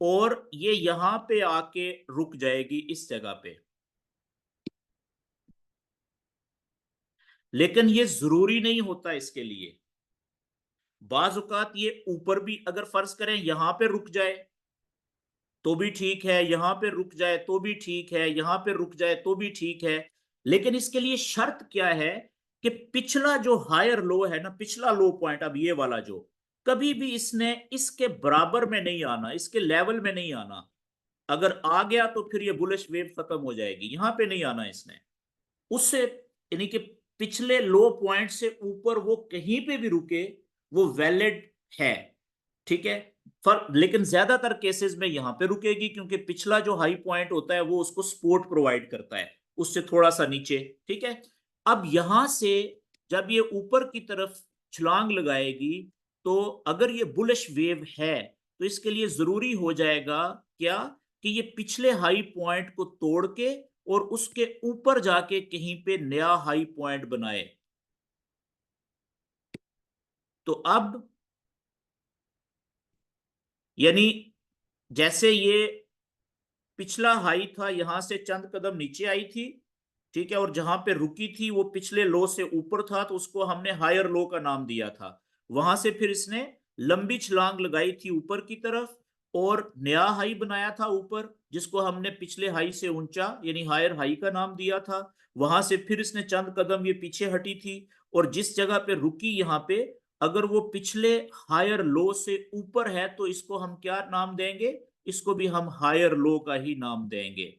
और ये यहां पे आके रुक जाएगी इस जगह पे। लेकिन ये जरूरी नहीं होता इसके लिए। बाज औकात ये ऊपर भी अगर फर्ज करें यहां पे रुक जाए तो भी ठीक है, यहां पे रुक जाए तो भी ठीक है, यहां पे रुक जाए तो भी ठीक है। लेकिन इसके लिए शर्त क्या है कि पिछला जो हायर लो है ना, पिछला लो पॉइंट, अब ये वाला जो, कभी भी इसने इसके बराबर में नहीं आना, इसके लेवल में नहीं आना। अगर आ गया तो फिर ये बुलिश वेव खत्म हो जाएगी। यहां पे नहीं आना इसने, उससे, यानी कि पिछले लो पॉइंट से ऊपर वो कहीं पे भी रुके, वो वैलिड है। ठीक है, लेकिन ज्यादातर केसेस में यहां पे रुकेगी क्योंकि पिछला जो हाई पॉइंट होता है वो उसको सपोर्ट प्रोवाइड करता है उससे थोड़ा सा नीचे। ठीक है, अब यहां से जब ये ऊपर की तरफ छलांग लगाएगी, तो अगर ये बुलिश वेव है तो इसके लिए जरूरी हो जाएगा क्या, कि ये पिछले हाई पॉइंट को तोड़ के और उसके ऊपर जाके कहीं पे नया हाई पॉइंट बनाए। तो अब यानी जैसे ये पिछला हाई था, यहां से चंद कदम नीचे आई थी। ठीक है, और जहां पे रुकी थी वो पिछले लो से ऊपर था, तो उसको हमने हायर लो का नाम दिया था। वहां से फिर इसने लंबी छलांग लगाई थी ऊपर की तरफ और नया हाई बनाया था ऊपर, जिसको हमने पिछले हाई से ऊंचा यानी हायर हाई का नाम दिया था। वहां से फिर इसने चंद कदम ये पीछे हटी थी और जिस जगह पे रुकी यहाँ पे, अगर वो पिछले हायर लो से ऊपर है तो इसको हम क्या नाम देंगे, इसको भी हम हायर लो का ही नाम देंगे।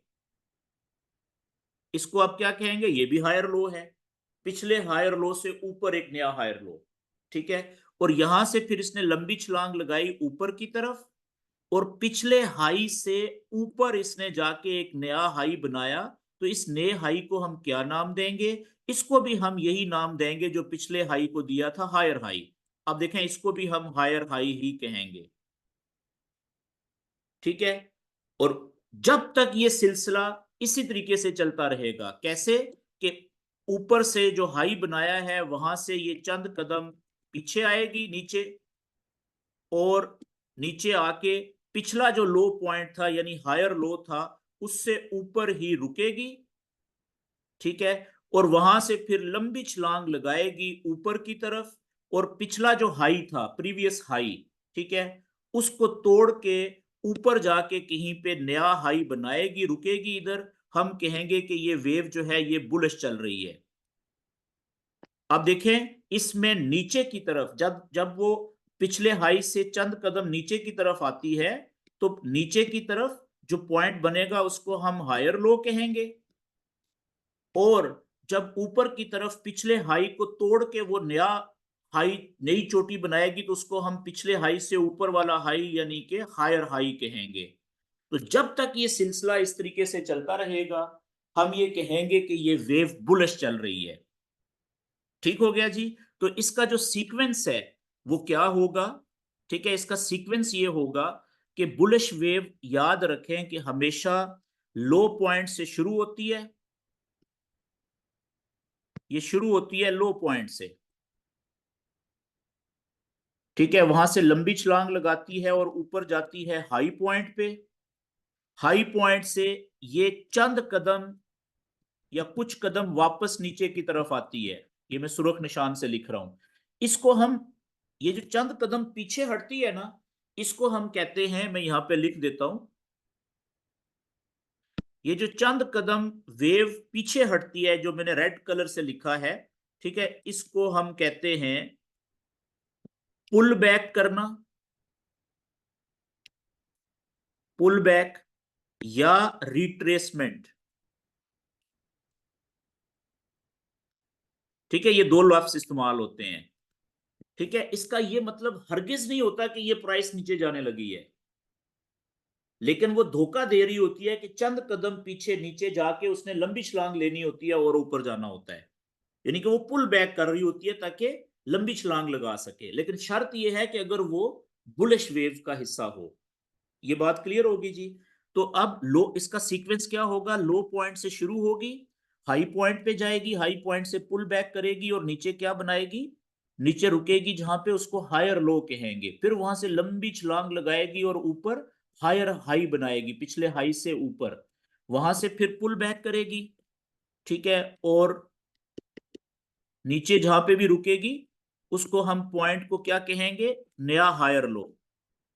इसको आप क्या कहेंगे, ये भी हायर लो है, पिछले हायर लो से ऊपर एक नया हायर लो। ठीक है, और यहां से फिर इसने लंबी छलांग लगाई ऊपर की तरफ और पिछले हाई से ऊपर इसने जाके एक नया हाई बनाया। तो इस नए हाई को हम क्या नाम देंगे, इसको भी हम यही नाम देंगे जो पिछले हाई को दिया था, हायर हाई। अब देखें, इसको भी हम हायर हाई ही कहेंगे। ठीक है, और जब तक ये सिलसिला इसी तरीके से चलता रहेगा, कैसे, कि ऊपर से जो हाई बनाया है वहां से ये चंद कदम पीछे आएगी नीचे, और नीचे आके पिछला जो लो पॉइंट था यानी हायर लो था उससे ऊपर ही रुकेगी। ठीक है, और वहां से फिर लंबी छलांग लगाएगी ऊपर की तरफ और पिछला जो हाई था, प्रीवियस हाई, ठीक है, उसको तोड़ के ऊपर जाके कहीं पे नया हाई बनाएगी, रुकेगी इधर। हम कहेंगे कि ये वेव जो है ये बुलिश चल रही है। अब देखें, इसमें नीचे की तरफ जब जब वो पिछले हाई से चंद कदम नीचे की तरफ आती है, तो नीचे की तरफ जो पॉइंट बनेगा उसको हम हायर लो कहेंगे। और जब ऊपर की तरफ पिछले हाई को तोड़ के वो नया हाई, नई चोटी बनाएगी, तो उसको हम पिछले हाई से ऊपर वाला हाई यानी कि हायर हाई कहेंगे। तो जब तक ये सिलसिला इस तरीके से चलता रहेगा हम ये कहेंगे कि ये वेव बुलिश चल रही है। ठीक हो गया जी। तो इसका जो सीक्वेंस है वो क्या होगा, ठीक है, इसका सीक्वेंस ये होगा कि बुलिश वेव याद रखें कि हमेशा लो पॉइंट से शुरू होती है। ये शुरू होती है लो पॉइंट से। ठीक है, वहां से लंबी छलांग लगाती है और ऊपर जाती है हाई पॉइंट पे। हाई पॉइंट से ये चंद कदम या कुछ कदम वापस नीचे की तरफ आती है, ये मैं सुर्ख निशान से लिख रहा हूं, इसको हम, ये जो चंद कदम पीछे हटती है ना, इसको हम कहते हैं, मैं यहां पे लिख देता हूं, ये जो चंद कदम वेव पीछे हटती है, जो मैंने रेड कलर से लिखा है, ठीक है, इसको हम कहते हैं पुल बैक करना, पुल बैक या रिट्रेसमेंट। ठीक है, ये दो लफ्ज इस्तेमाल होते हैं। ठीक है, इसका ये मतलब हरगिज नहीं होता कि ये प्राइस नीचे जाने लगी है, लेकिन वो धोखा दे रही होती है कि चंद कदम पीछे नीचे जाके उसने लंबी छलांग लेनी होती है और ऊपर जाना होता है, यानी कि वो पुल बैक कर रही होती है ताकि लंबी छलांग लगा सके, लेकिन शर्त ये है कि अगर वो बुलिश वेव का हिस्सा हो। ये बात क्लियर होगी जी। तो अब लो, इसका सीक्वेंस क्या होगा, लो पॉइंट से शुरू होगी, हाई पॉइंट पे जाएगी, हाई पॉइंट से पुल बैक करेगी और नीचे क्या बनाएगी, नीचे रुकेगी जहां पे उसको हायर लो कहेंगे, फिर वहां से लंबी छलांग लगाएगी और ऊपर हायर हाई बनाएगी, पिछले हाई से ऊपर, वहां से फिर पुल बैक करेगी। ठीक है, और नीचे जहां पे भी रुकेगी उसको हम पॉइंट को क्या कहेंगे, नया हायर लो,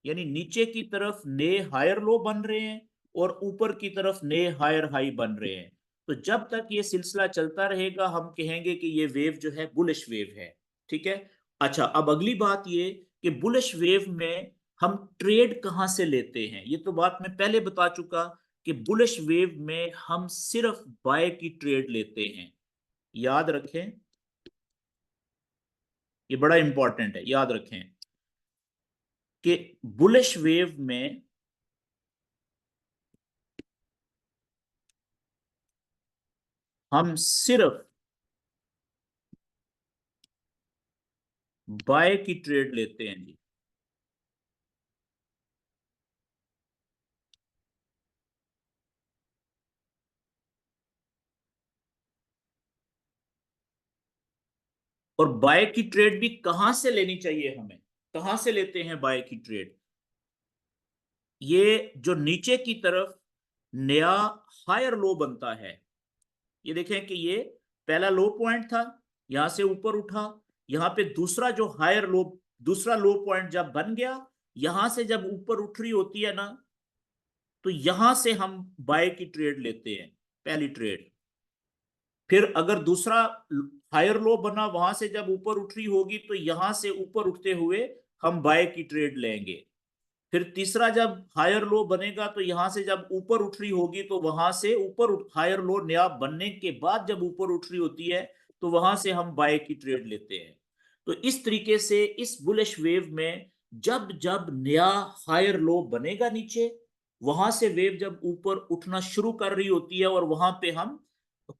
यानी नीचे की तरफ नए हायर लो बन रहे हैं और ऊपर की तरफ नए हायर हाई बन रहे हैं। तो जब तक ये सिलसिला चलता रहेगा हम कहेंगे कि ये वेव जो है बुलिश वेव है। ठीक है। अच्छा, अब अगली बात ये कि बुलिश वेव में हम ट्रेड कहां से लेते हैं, ये तो बात मैं पहले बता चुका कि बुलिश वेव में हम सिर्फ बाय की ट्रेड लेते हैं। याद रखें, ये बड़ा इंपॉर्टेंट है, याद रखें कि बुलिश वेव में हम सिर्फ बाय की ट्रेड लेते हैं जी। और बाय की ट्रेड भी कहां से लेनी चाहिए हमें, कहां से लेते हैं बाय की ट्रेड, ये जो नीचे की तरफ नया हायर लो बनता है, ये देखें कि ये पहला लो पॉइंट था, यहां से ऊपर उठा, यहां पे दूसरा जो हायर लो, दूसरा लो पॉइंट जब बन गया, यहां से जब ऊपर उठ रही होती है ना, तो यहां से हम बाय की ट्रेड लेते हैं, पहली ट्रेड। फिर अगर दूसरा हायर लो बना, वहां से जब ऊपर उठ रही होगी तो यहां से ऊपर उठते हुए हम बाय की ट्रेड लेंगे। फिर तीसरा जब हायर लो बनेगा तो यहां से जब ऊपर उठ रही होगी तो वहां से ऊपर हायर लो नया बनने के बाद जब ऊपर उठ रही होती है तो वहां से हम बाय की ट्रेड लेते हैं। तो इस तरीके से इस बुलिश वेव में जब जब नया हायर लो बनेगा नीचे, वहां से वेव जब ऊपर उठना शुरू कर रही होती है और वहां पे हम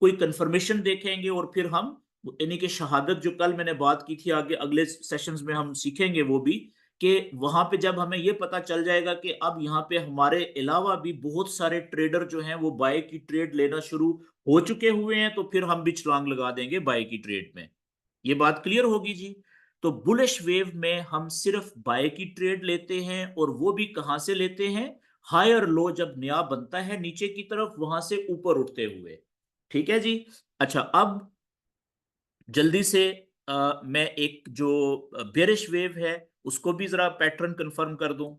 कोई कंफर्मेशन देखेंगे और फिर हम, यानी कि शहादत जो कल मैंने बात की थी, आगे अगले सेशंस में हम सीखेंगे वो भी, कि वहां पे जब हमें ये पता चल जाएगा कि अब यहाँ पे हमारे अलावा भी बहुत सारे ट्रेडर जो हैं वो बाय की ट्रेड लेना शुरू हो चुके हुए हैं, तो फिर हम भी छलांग लगा देंगे बाय की ट्रेड में। ये बात क्लियर होगी जी। तो बुलिश वेव में हम सिर्फ बाय की ट्रेड लेते हैं और वो भी कहां से लेते हैं, हायर लो जब नया बनता है नीचे की तरफ, वहां से ऊपर उठते हुए। ठीक है जी। अच्छा, अब जल्दी से मैं एक जो बेरिश वेव है उसको भी जरा पैटर्न कंफर्म कर दूं।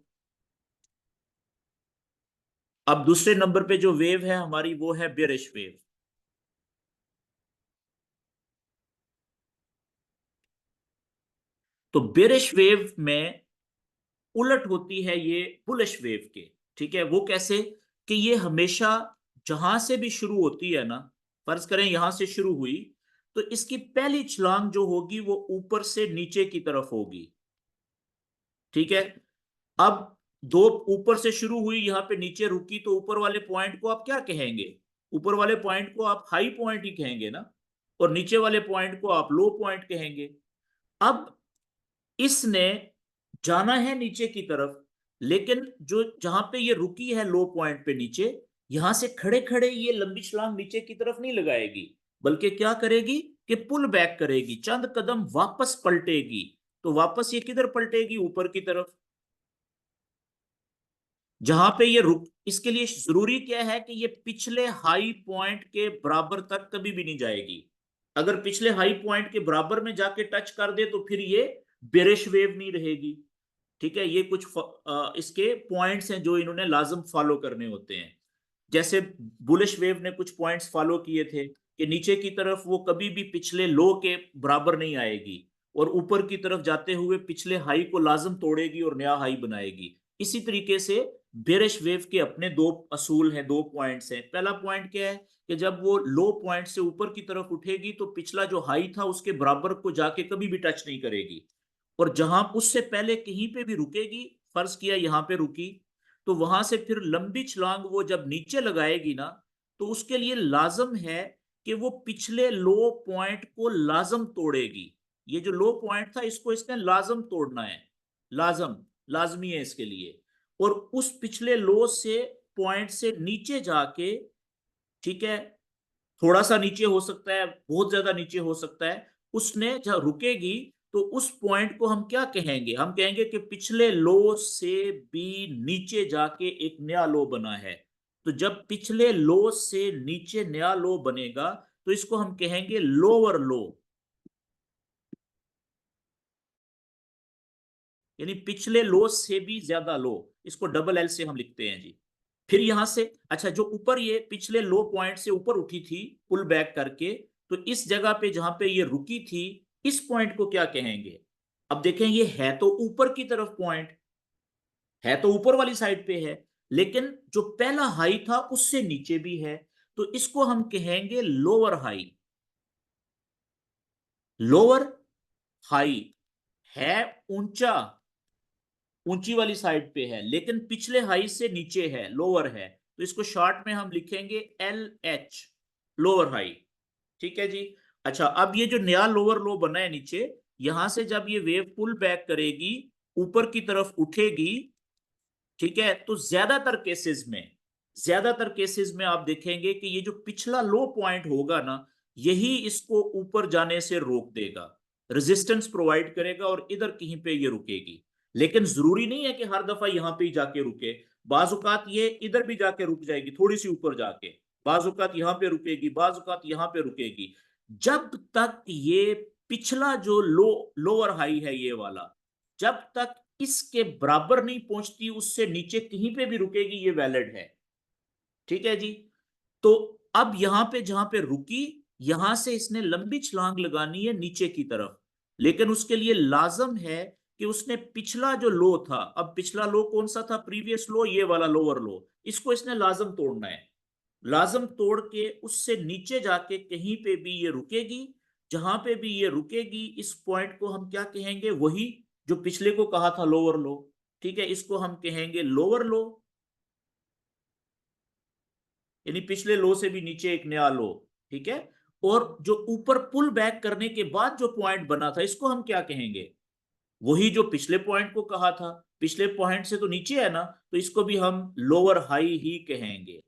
अब दूसरे नंबर पे जो वेव है हमारी वो है बेरिश वेव। तो बेरिश वेव में उलट होती है ये बुलिश वेव के। ठीक है, वो कैसे, कि ये हमेशा जहां से भी शुरू होती है ना, फर्ज करें यहां से शुरू हुई, तो इसकी पहली छलांग जो होगी वो ऊपर से नीचे की तरफ होगी। ठीक है। अब दो, ऊपर से शुरू हुई, यहां पे नीचे रुकी, तो ऊपर वाले पॉइंट को आप क्या कहेंगे, ऊपर वाले पॉइंट को आप हाई पॉइंट ही कहेंगे ना, और नीचे वाले पॉइंट को आप लो पॉइंट कहेंगे। अब इसने जाना है नीचे की तरफ, लेकिन जो जहां पे ये रुकी है लो पॉइंट पे नीचे, यहां से खड़े खड़े ये लंबी छलांग नीचे की तरफ नहीं लगाएगी, बल्कि क्या करेगी कि पुल बैक करेगी, चंद कदम वापस पलटेगी। तो वापस ये किधर पलटेगी, ऊपर की तरफ। जहां पे ये रुक, इसके लिए जरूरी क्या है कि ये पिछले हाई पॉइंट के बराबर तक कभी भी नहीं जाएगी। अगर पिछले हाई पॉइंट के बराबर में जाके टच कर दे तो फिर ये बेरिश वेव नहीं रहेगी। ठीक है, ये कुछ इसके पॉइंट्स हैं जो इन्होंने लाजम फॉलो करने होते हैं। जैसे बुलिश वेव ने कुछ पॉइंट्स फॉलो किए थे कि नीचे की तरफ वो कभी भी पिछले लो के बराबर नहीं आएगी, और ऊपर की तरफ जाते हुए पिछले हाई को लाजम तोड़ेगी और नया हाई बनाएगी। इसी तरीके से बेरिश वेव के अपने दो असूल हैं, दो पॉइंट्स हैं। पहला पॉइंट क्या है कि जब वो लो पॉइंट से ऊपर की तरफ उठेगी तो पिछला जो हाई था उसके बराबर को जाके कभी भी टच नहीं करेगी, और जहां उससे पहले कहीं पे भी रुकेगी, फर्ज किया यहां पे रुकी, तो वहां से फिर लंबी छलांग वो जब नीचे लगाएगी ना, तो उसके लिए लाजम है कि वो पिछले लो पॉइंट को लाजम तोड़ेगी। ये जो लो पॉइंट था इसको इसने लाजम तोड़ना है, लाजम, लाजमी है इसके लिए। और उस पिछले लो से पॉइंट से नीचे जाके, ठीक है, थोड़ा सा नीचे हो सकता है, बहुत ज्यादा नीचे हो सकता है, उसने जब रुकेगी तो उस पॉइंट को हम क्या कहेंगे, हम कहेंगे कि पिछले लो से भी नीचे जाके एक नया लो बना है। तो जब पिछले लो से नीचे नया लो बनेगा तो इसको हम कहेंगे लोअर लो, यानी पिछले लो से भी ज्यादा लो। इसको डबल एल से हम लिखते हैं जी। फिर यहां से, अच्छा, जो ऊपर ये पिछले लो पॉइंट से ऊपर उठी थी पुल बैक करके, तो इस जगह पे जहां पे ये रुकी थी, इस पॉइंट को क्या कहेंगे? अब देखें, ये है तो ऊपर की तरफ पॉइंट, है तो ऊपर वाली साइड पे है, लेकिन जो पहला हाई था उससे नीचे भी है, तो इसको हम कहेंगे लोअर हाई। लोअर हाई है, ऊंचा, ऊंची वाली साइड पे है, लेकिन पिछले हाई से नीचे है, लोअर है, तो इसको शॉर्ट में हम लिखेंगे एल एच, लोअर हाई। ठीक है जी। अच्छा, अब ये जो नया लोअर लो बना है नीचे, यहां से जब ये वेव पुल बैक करेगी, ऊपर की तरफ उठेगी, ठीक है, तो ज्यादातर केसेस में आप देखेंगे कि ये जो पिछला लो पॉइंट होगा ना, यही इसको ऊपर जाने से रोक देगा, रेजिस्टेंस प्रोवाइड करेगा और इधर कहीं पे ये रुकेगी। लेकिन जरूरी नहीं है कि हर दफा यहां पे ही जाके रुके। बाजुकात ये इधर भी जाके रुक जाएगी, थोड़ी सी ऊपर जाके, बाजुकात यहां पे रुकेगी, बाजुकात यहां पे रुकेगी। जब तक ये पिछला जो लोअर हाई है ये वाला, जब तक इसके बराबर नहीं पहुंचती, उससे नीचे कहीं पे भी रुकेगी, ये वैलिड है। ठीक है जी। तो अब यहां पे जहां पे रुकी, यहां से इसने लंबी छलांग लगानी है नीचे की तरफ, लेकिन उसके लिए लाजम है कि उसने पिछला जो लो था, अब पिछला लो कौन सा था, प्रीवियस लो, ये वाला लोअर लो, इसको इसने लाजम तोड़ना है। लाजम तोड़ के उससे नीचे जाके कहीं पे भी ये रुकेगी, जहां पे भी ये रुकेगी, इस पॉइंट को हम क्या कहेंगे, वही जो पिछले को कहा था लोअर लो। ठीक है, इसको हम कहेंगे लोअर लो, यानी पिछले लो से भी नीचे एक नया लो। ठीक है, और जो ऊपर पुल बैक करने के बाद जो पॉइंट बना था, इसको हम क्या कहेंगे, वही जो पिछले पॉइंट को कहा था, पिछले पॉइंट से तो नीचे है ना, तो इसको भी हम लोअर हाई ही कहेंगे,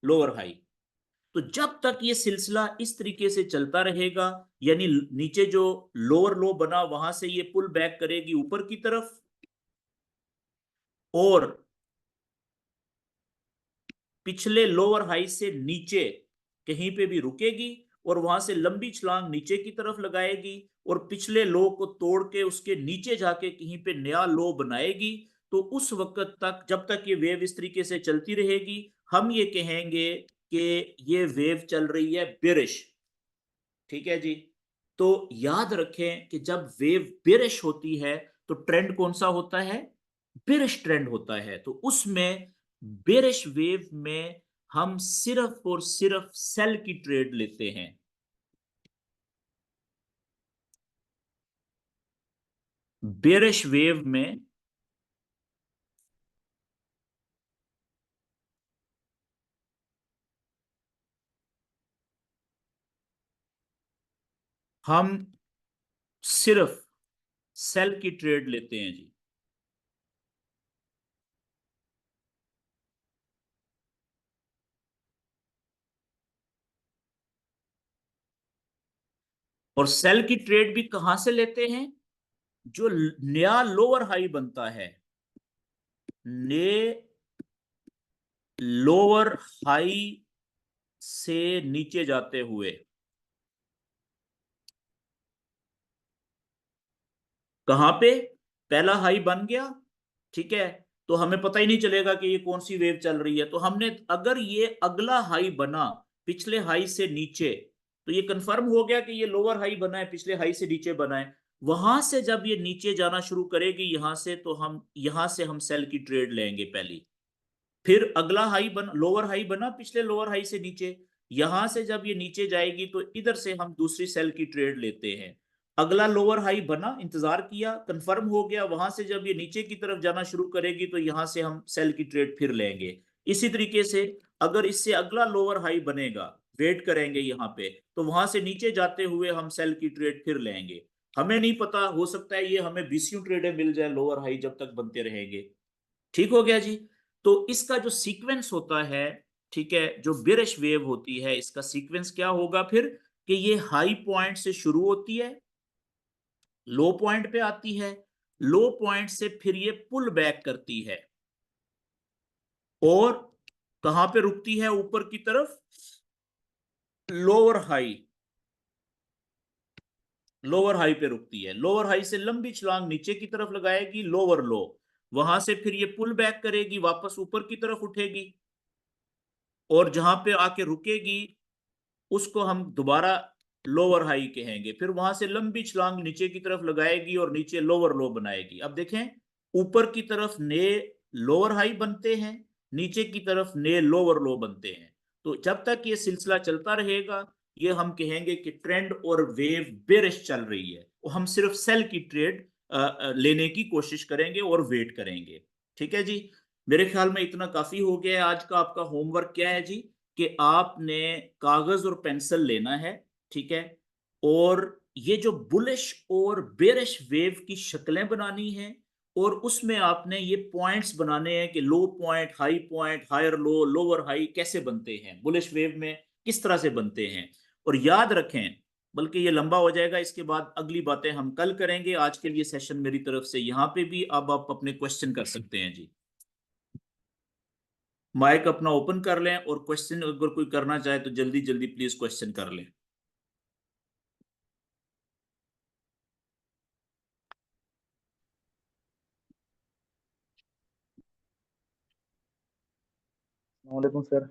लोअर हाई। तो जब तक ये सिलसिला इस तरीके से चलता रहेगा, यानी नीचे जो लोअर लो बना वहां से ये पुल बैक करेगी ऊपर की तरफ, और पिछले लोअर हाई से नीचे कहीं पे भी रुकेगी, और वहां से लंबी छलांग नीचे की तरफ लगाएगी, और पिछले लो को तोड़ के उसके नीचे जाके कहीं पे नया लो बनाएगी। तो उस वक्त तक, जब तक ये वेव इस तरीके से चलती रहेगी, हम ये कहेंगे कि ये वेव चल रही है बेरिश। ठीक है जी। तो याद रखें कि जब वेव बेरिश होती है तो ट्रेंड कौन सा होता है, बेरिश ट्रेंड होता है। तो उसमें बेरिश वेव में हम सिर्फ और सिर्फ सेल की ट्रेड लेते हैं। बेरिश वेव में हम सिर्फ सेल की ट्रेड लेते हैं जी। और सेल की ट्रेड भी कहां से लेते हैं, जो नया लोअर हाई बनता है, ने लोअर हाई से नीचे जाते हुए, कहां पे पहला हाई बन गया, ठीक है, तो हमें पता ही नहीं चलेगा कि ये कौन सी वेव चल रही है। तो हमने, अगर ये अगला हाई बना पिछले हाई से नीचे, तो ये कंफर्म हो गया कि ये लोअर हाई बना है, पिछले हाई से नीचे बना है। वहां से जब ये नीचे जाना शुरू करेगी यहां से, तो हम यहां से हम सेल की ट्रेड लेंगे पहली। फिर अगला हाई बना, लोअर हाई बना पिछले लोअर हाई से नीचे, यहां से जब ये नीचे जाएगी तो इधर से हम दूसरी सेल की ट्रेड लेते हैं। अगला लोअर हाई बना, इंतजार किया, कंफर्म हो गया, वहां से जब ये नीचे की तरफ जाना शुरू करेगी तो यहां से हम सेल की ट्रेड फिर लेंगे। इसी तरीके से अगर इससे अगला लोअर हाई बनेगा, वेट करेंगे यहाँ पे, तो वहां से नीचे जाते हुए हम सेल की ट्रेड फिर लेंगे। हमें नहीं पता, हो सकता है ये हमें बीसीयू ट्रेडें मिल जाए लोअर हाई जब तक बनते रहेंगे। ठीक हो गया जी। तो इसका जो सीक्वेंस होता है, ठीक है, जो बेरिश वेव होती है, इसका सीक्वेंस क्या होगा फिर, कि ये हाई पॉइंट से शुरू होती है, लो पॉइंट पे आती है, लो पॉइंट से फिर ये पुल बैक करती है, और कहां पे रुकती है, ऊपर की तरफ, लोअर हाई, लोअर हाई पे रुकती है। लोअर हाई से लंबी छलांग नीचे की तरफ लगाएगी, लोअर लो, वहां से फिर ये पुल बैक करेगी, वापस ऊपर की तरफ उठेगी, और जहां पे आके रुकेगी उसको हम दोबारा लोअर हाई कहेंगे। फिर वहां से लंबी छलांग नीचे की तरफ लगाएगी और नीचे लोअर लो बनाएगी। अब देखें, ऊपर की तरफ ने लोअर हाई बनते हैं, नीचे की तरफ ने लोअर लो बनते हैं। तो जब तक ये सिलसिला चलता रहेगा, ये हम कहेंगे कि ट्रेंड और वेव बेरिश चल रही है, और हम सिर्फ सेल की ट्रेड लेने की कोशिश करेंगे और वेट करेंगे। ठीक है जी। मेरे ख्याल में इतना काफी हो गया है। आज का आपका होमवर्क क्या है जी, कि आपने कागज और पेंसिल लेना है, ठीक है, और ये जो बुलिश और बेरिश वेव की शक्लें बनानी है, और उसमें आपने ये पॉइंट्स बनाने हैं कि low point, higher low, lower high कैसे बनते हैं, बुलिश वेव में किस तरह से बनते हैं। और याद रखें, बल्कि ये लंबा हो जाएगा, इसके बाद अगली बातें हम कल करेंगे। आज के लिए सेशन मेरी तरफ से यहाँ पे भी, अब आप अपने क्वेश्चन कर सकते हैं जी। माइक अपना ओपन कर लें, और क्वेश्चन अगर कोई करना चाहे तो जल्दी जल्दी प्लीज क्वेश्चन कर लें। वालेकुम सर।